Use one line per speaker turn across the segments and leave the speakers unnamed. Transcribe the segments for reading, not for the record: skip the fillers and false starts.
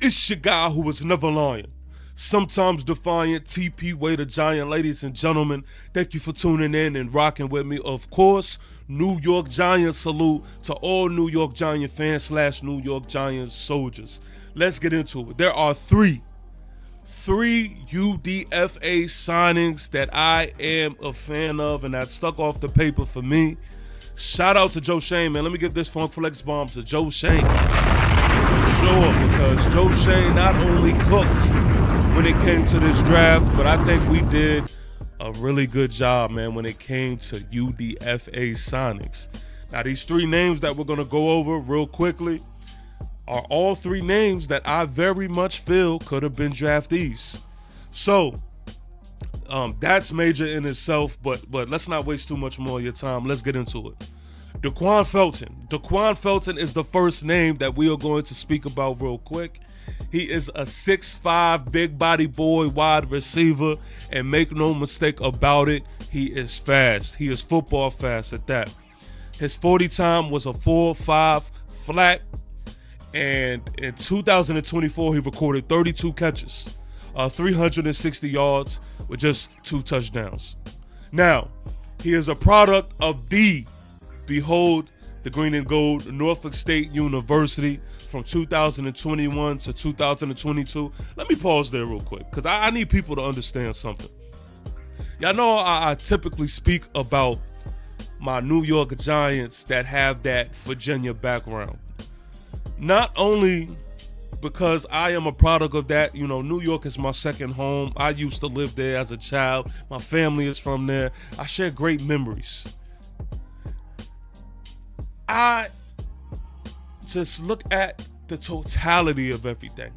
It's your guy who was never lying, sometimes defiant, TPWAY the Giant. Ladies and gentlemen, thank you for tuning in and rocking with me. Of course, New York Giants salute to all New York Giant fans / New York Giants soldiers. Let's get into it. There are three UDFA signings that I am a fan of and that stuck off the paper for me. Shout out to Joe Shane, man. Let me give this Funk Flex bomb to Joe Shane. For sure, because Joe Shane not only cooked when it came to this draft, but I think we did a really good job, man, when it came to UDFA signings. Now, these three names that we're going to go over real quickly are all three names that I very much feel could have been draftees. So, that's major in itself, but let's not waste too much more of your time. Let's get into it. Dcoin Felton. Dcoin Felton is the first name that we are going to speak about real quick. He is a 6'5", big body boy, wide receiver, and make no mistake about it, he is fast. He is football fast at that. His 40 time was a 4.5 flat, and in 2024, he recorded 32 catches, 360 yards with just 2 touchdowns. Now, he is a product of the green and gold Norfolk State University from 2021 to 2022. Let me pause there real quick because I need people to understand something. Y'all know I typically speak about my New York Giants that have that Virginia background. Not only because I am a product of that, you know, New York is my second home. I used to live there as a child. My family is from there. I share great memories. I just look at the totality of everything.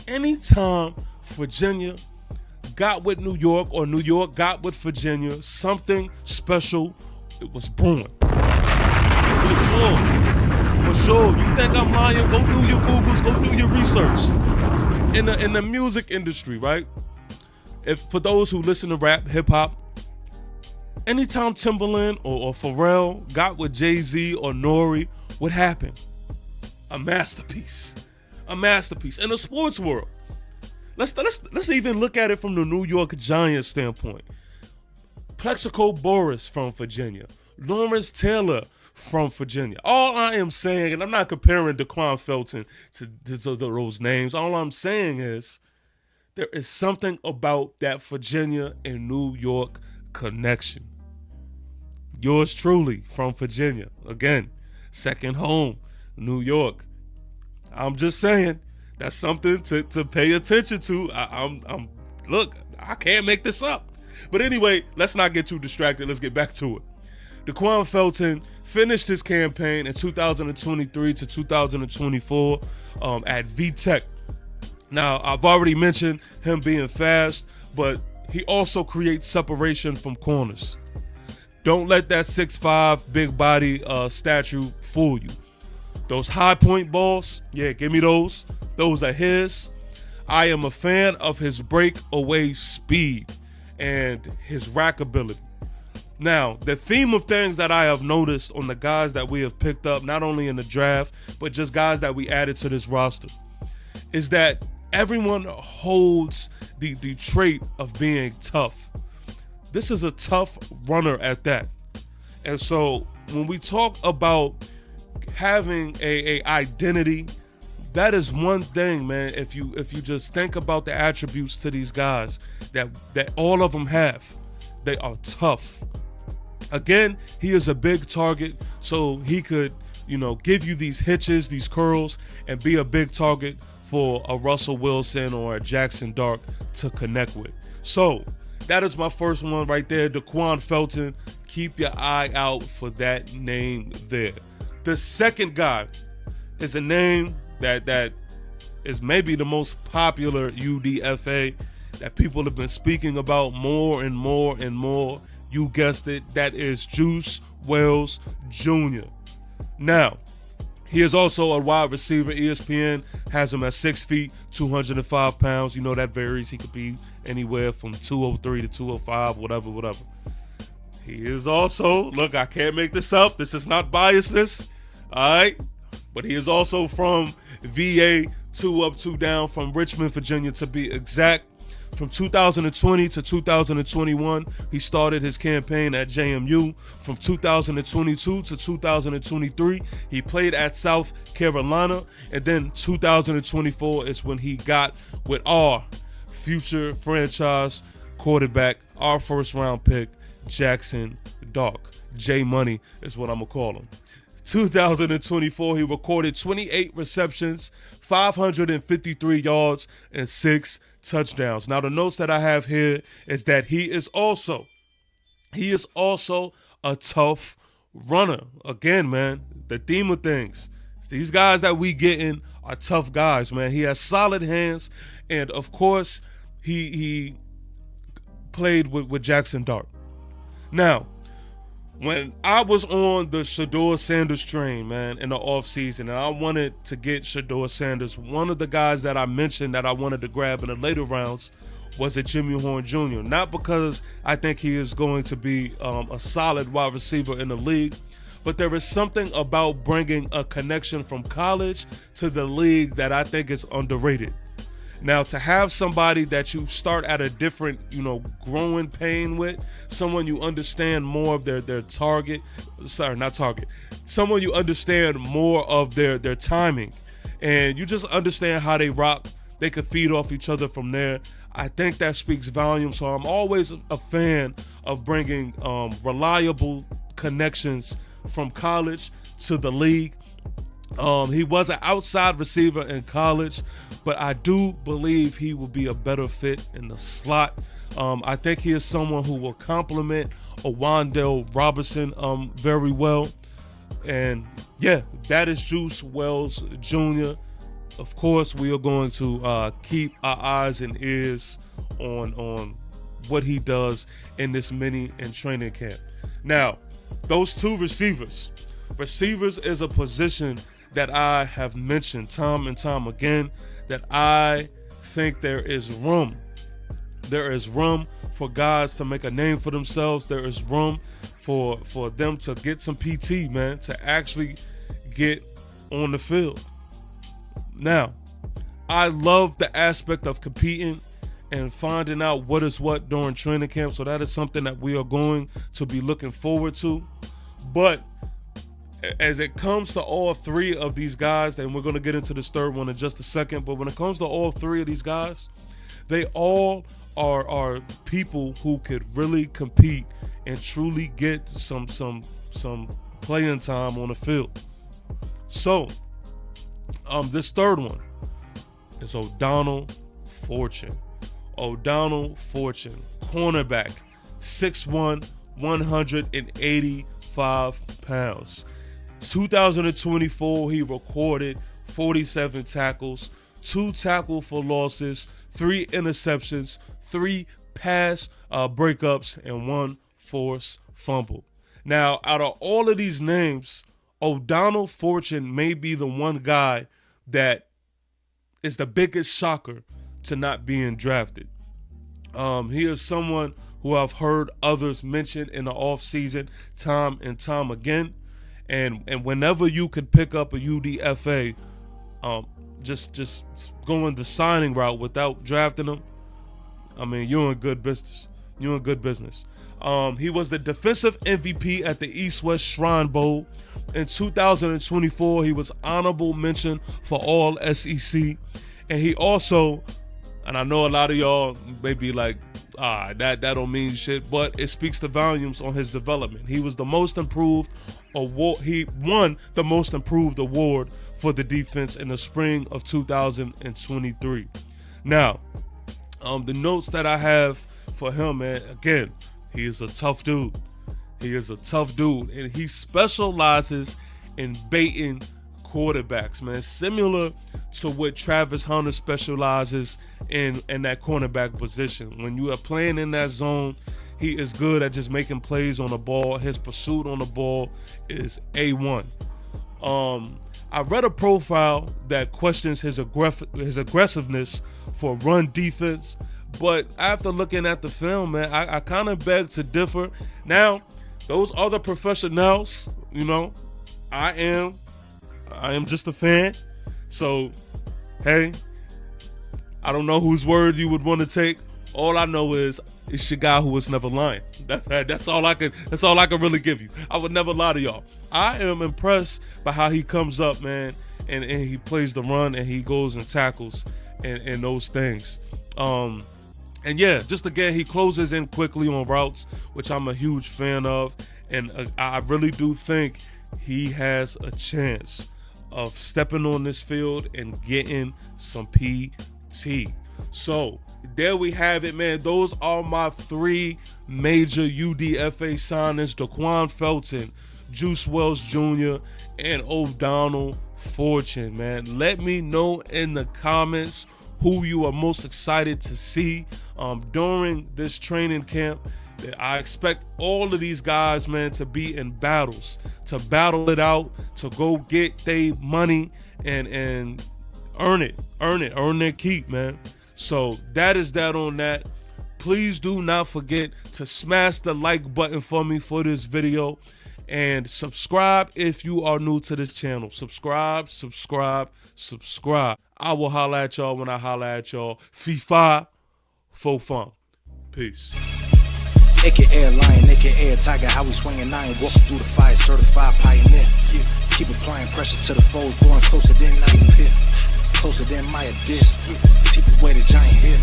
Anytime Virginia got with New York or New York got with Virginia, something special, it was brewing. For sure. You think I'm lying? Go do your Googles, go do your research. In the music industry, right? For those who listen to rap, hip hop, anytime Timbaland or Pharrell got with Jay-Z or Nori, what happened? A masterpiece. In the sports world, let's even look at it from the New York Giants standpoint. Plexico Boris from Virginia, Lawrence Taylor from Virginia. All I am saying, and I'm not comparing Dcoin Felton to those names. All I'm saying is there is something about that Virginia and New York connection. Yours truly from Virginia. Again, second home, New York. I'm just saying that's something to pay attention to. Look, I can't make this up. But anyway, let's not get too distracted. Let's get back to it. Dcoin Felton finished his campaign in 2023 to 2024 at VTech. Now, I've already mentioned him being fast, but he also creates separation from corners. Don't let that 6'5", big body statue fool you. Those high point balls, yeah, give me those. Those are his. I am a fan of his breakaway speed and his rack ability. Now, the theme of things that I have noticed on the guys that we have picked up, not only in the draft, but just guys that we added to this roster, is that everyone holds the trait of being tough. This is a tough runner at that. And so when we talk about having a identity, that is one thing, man. If you just think about the attributes to these guys that all of them have, they are tough. Again, he is a big target, so he could, give you these hitches, these curls, and be a big target for a Russell Wilson or a Jackson Dart to connect with. So that is my first one right there, Dcoin Felton. Keep your eye out for that name there. The second guy is a name that is maybe the most popular UDFA that people have been speaking about more and more and more. You guessed it, that is Juice Wells Jr. Now, he is also a wide receiver. ESPN has him at 6 feet, 205 pounds. You know that varies. He could be anywhere from 203 to 205, whatever. He is also, look, I can't make this up. This is not biasness, all right? But he is also from VA 2 up, 2 down from Richmond, Virginia to be exact. From 2020 to 2021, he started his campaign at JMU. From 2022 to 2023, he played at South Carolina. And then 2024 is when he got with our future franchise quarterback, our first round pick, Jackson Dart. J Money is what I'm going to call him. 2024, he recorded 28 receptions, 553 yards, and 6 touchdowns. Now, the notes that I have here is that he is also a tough runner. Again, man, the theme of things. These guys that we getting are tough guys, man. He has solid hands, and of course, he played with Jackson Dart. Now, when I was on the Shedeur Sanders train, man, in the offseason, and I wanted to get Shedeur Sanders, one of the guys that I mentioned that I wanted to grab in the later rounds was a Jimmy Horn Jr. Not because I think he is going to be a solid wide receiver in the league, but there is something about bringing a connection from college to the league that I think is underrated. Now, to have somebody that you start at a different, growing pain with, someone you understand more of their target, someone you understand more of their timing, and you just understand how they rock, they could feed off each other from there. I think that speaks volumes. So I'm always a fan of bringing reliable connections from college to the league. He was an outside receiver in college, but I do believe he will be a better fit in the slot. I think he is someone who will complement a Wan'Dale Robinson very well. And yeah, that is Juice Wells Jr. Of course, we are going to keep our eyes and ears on what he does in this mini and training camp. Now, those two receivers is a position that I have mentioned time and time again, that I think there is room. There is room for guys to make a name for themselves. There is room for them to get some PT, man, to actually get on the field. Now, I love the aspect of competing and finding out what is what during training camp. So that is something that we are going to be looking forward to. But as it comes to all three of these guys, and we're going to get into this third one in just a second, but when it comes to all three of these guys, they all are people who could really compete and truly get some playing time on the field. So, this third one is ODonnell Fortune. ODonnell Fortune, cornerback, 6'1", 185 pounds. 2024, he recorded 47 tackles, 2 tackle for losses, 3 interceptions, 3 pass breakups, and 1 forced fumble. Now, out of all of these names, ODonnell Fortune may be the one guy that is the biggest shocker to not being drafted. He is someone who I've heard others mention in the offseason time and time again. And whenever you could pick up a UDFA, just going the signing route without drafting them, I mean, you're in good business. You're in good business. He was the defensive MVP at the East-West Shrine Bowl. In 2024, he was honorable mention for all SEC. And he also, and I know a lot of y'all may be like, that don't mean shit, but it speaks the volumes on his development. He was the most improved award. He won the most improved award for the defense in the spring of 2023. Now, the notes that I have for him, man, again, he is a tough dude. He is a tough dude, and he specializes in baiting quarterbacks, man, similar to what Travis Hunter specializes in that cornerback position. When you are playing in that zone, he is good at just making plays on the ball. His pursuit on the ball is A1. I read a profile that questions his aggressiveness for run defense, but after looking at the film, man, I kind of beg to differ. Now, those other professionals, I am just a fan. So hey, I don't know whose word you would want to take. All I know is it's your guy who was never lying. That's all I can really give you. I would never lie to y'all. I am impressed by how he comes up, man, and he plays the run and he goes and tackles and those things. And yeah, just again, he closes in quickly on routes, which I'm a huge fan of. And I really do think he has a chance of stepping on this field and getting some PT. So there we have it, man. Those are my 3 major UDFA signings: Dcoin Felton, Juice Wells Jr., and ODonnell Fortune, man. Let me know in the comments who you are most excited to see during this training camp. I expect all of these guys, man, to be in battles, to battle it out, to go get their money and earn their keep, man. So that is that on that. Please do not forget to smash the like button for me for this video, and subscribe if you are new to this channel. Subscribe. I will holla at y'all when I holla at y'all. FIFA for fun. Peace.
AKA lion, AKA tiger, how we swinging 9, walking through the fire, certified pioneer. Keep applying pressure to the foes, going closer than I pit, closer than my abyss. TPWAY the giant here.